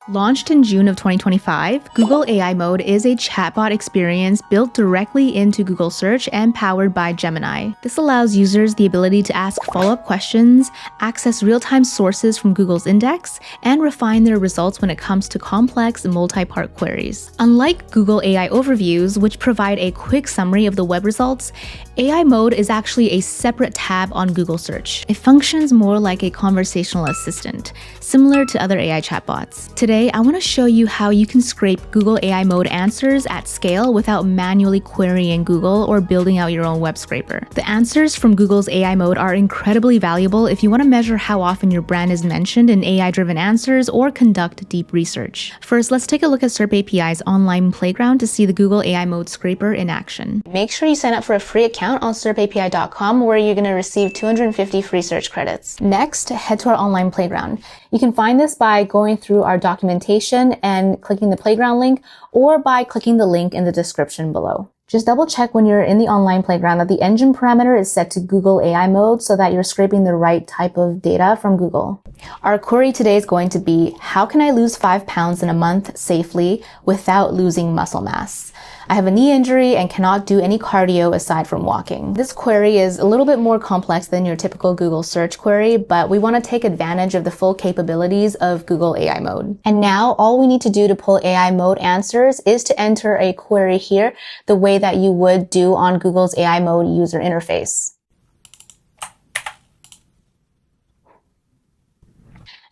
Launched in June of 2025, Google AI Mode is a chatbot experience built directly into Google Search and powered by Gemini. This allows users the ability to ask follow-up questions, access real-time sources from Google's index, and refine their results when it comes to complex multi-part queries. Unlike Google AI Overviews, which provide a quick summary of the web results, AI Mode is actually a separate tab on Google Search. It functions more like a conversational assistant, similar to other AI chatbots. Today, I want to show you how you can scrape Google AI Mode answers at scale without manually querying Google or building out your own web scraper. The answers from Google's AI Mode are incredibly valuable if you want to measure how often your brand is mentioned in AI-driven answers or conduct deep research. First, let's take a look at SerpApi's online playground to see the Google AI Mode scraper in action. Make sure you sign up for a free account on SerpApi.com where you're going to receive 250 free search credits. Next, head to our online playground. You can find this by going through our documentation and clicking the playground link, or by clicking the link in the description below. Just double check when you're in the online playground that the engine parameter is set to Google AI Mode so that you're scraping the right type of data from Google. Our query today is going to be, how can I lose 5 pounds in a month safely without losing muscle mass? I have a knee injury and cannot do any cardio aside from walking. This query is a little bit more complex than your typical Google search query, but we want to take advantage of the full capabilities of Google AI Mode. And now all we need to do to pull AI Mode answers is to enter a query here the way that you would do on Google's AI Mode user interface.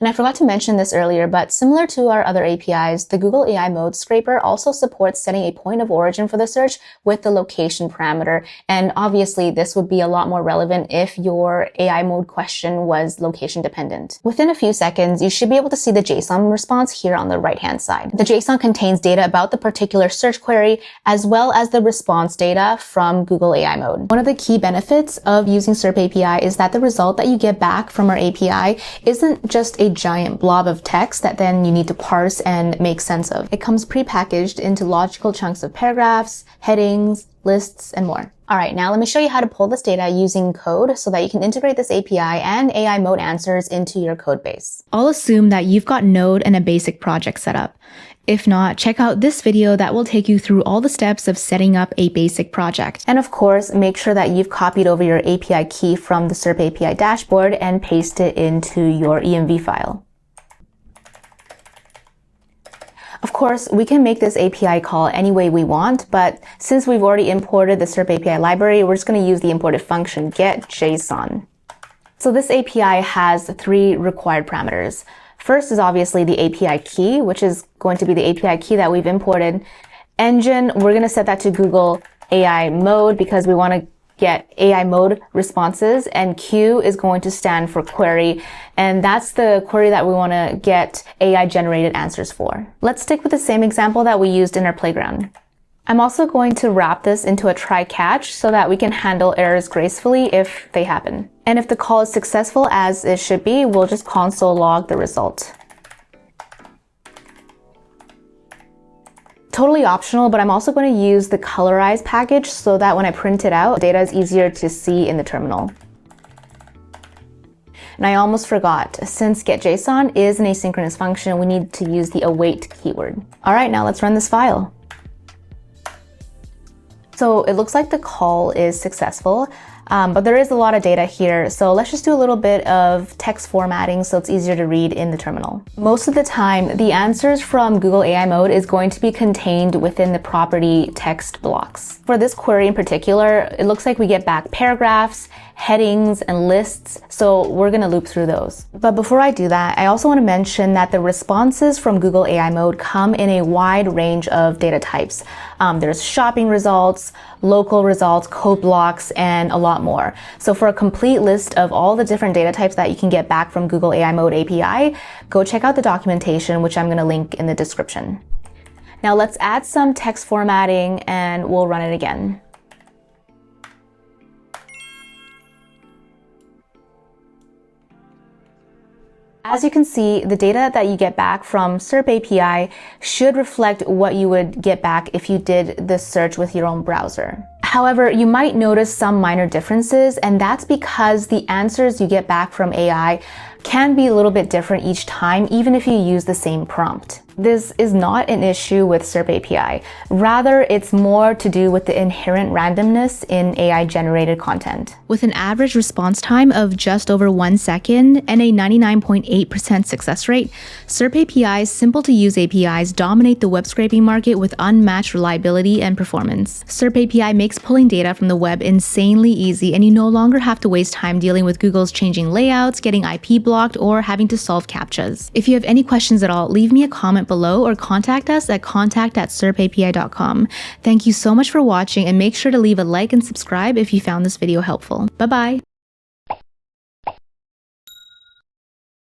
And I forgot to mention this earlier, but similar to our other APIs, the Google AI Mode scraper also supports setting a point of origin for the search with the location parameter. And obviously, this would be a lot more relevant if your AI Mode question was location dependent. Within a few seconds, you should be able to see the JSON response here on the right-hand side. The JSON contains data about the particular search query, as well as the response data from Google AI Mode. One of the key benefits of using SerpApi is that the result that you get back from our API isn't just a giant blob of text that then you need to parse and make sense of. It comes prepackaged into logical chunks of paragraphs, headings, lists, and more. All right, now let me show you how to pull this data using code so that you can integrate this API and AI Mode answers into your code base. I'll assume that you've got Node and a basic project set up. If not, check out this video that will take you through all the steps of setting up a basic project. And of course, make sure that you've copied over your API key from the SerpApi dashboard and paste it into your env file. Of course, we can make this API call any way we want, but since we've already imported the SerpApi library, we're just going to use the imported function getJSON. So this API has 3 required parameters. First is obviously the API key, which is going to be the API key that we've imported. Engine, we're going to set that to Google AI Mode because we want to get AI Mode responses, and Q is going to stand for query, and that's the query that we want to get AI generated answers for. Let's stick with the same example that we used in our playground. I'm also going to wrap this into a try-catch so that we can handle errors gracefully if they happen. And if the call is successful as it should be, we'll just console log the result. Totally optional, but I'm also going to use the colorize package so that when I print it out, data is easier to see in the terminal. And I almost forgot, since getJSON is an asynchronous function, we need to use the await keyword. All right, now let's run this file. So it looks like the call is successful, but there is a lot of data here. So let's just do a little bit of text formatting so it's easier to read in the terminal. Most of the time, the answers from Google AI Mode is going to be contained within the property text blocks. For this query in particular, it looks like we get back paragraphs, headings, and lists, so we're going to loop through those. But before I do that, I also want to mention that the responses from Google AI Mode come in a wide range of data types. There's shopping results, local results, code blocks, and a lot more. So for a complete list of all the different data types that you can get back from Google AI Mode API, go check out the documentation, which I'm going to link in the description. Now let's add some text formatting and we'll run it again. As you can see, the data that you get back from SerpApi should reflect what you would get back if you did this search with your own browser. However, you might notice some minor differences, and that's because the answers you get back from AI can be a little bit different each time, even if you use the same prompt. This is not an issue with SerpApi. Rather, it's more to do with the inherent randomness in AI-generated content. With an average response time of just over 1 second and a 99.8% success rate, SerpApi's simple-to-use APIs dominate the web scraping market with unmatched reliability and performance. SerpApi makes pulling data from the web insanely easy, and you no longer have to waste time dealing with Google's changing layouts, getting IP blocked, or having to solve CAPTCHAs. If you have any questions at all, leave me a comment below or contact us at contact@serpapi.com. Thank you so much for watching, and make sure to leave a like and subscribe if you found this video helpful. Bye-bye!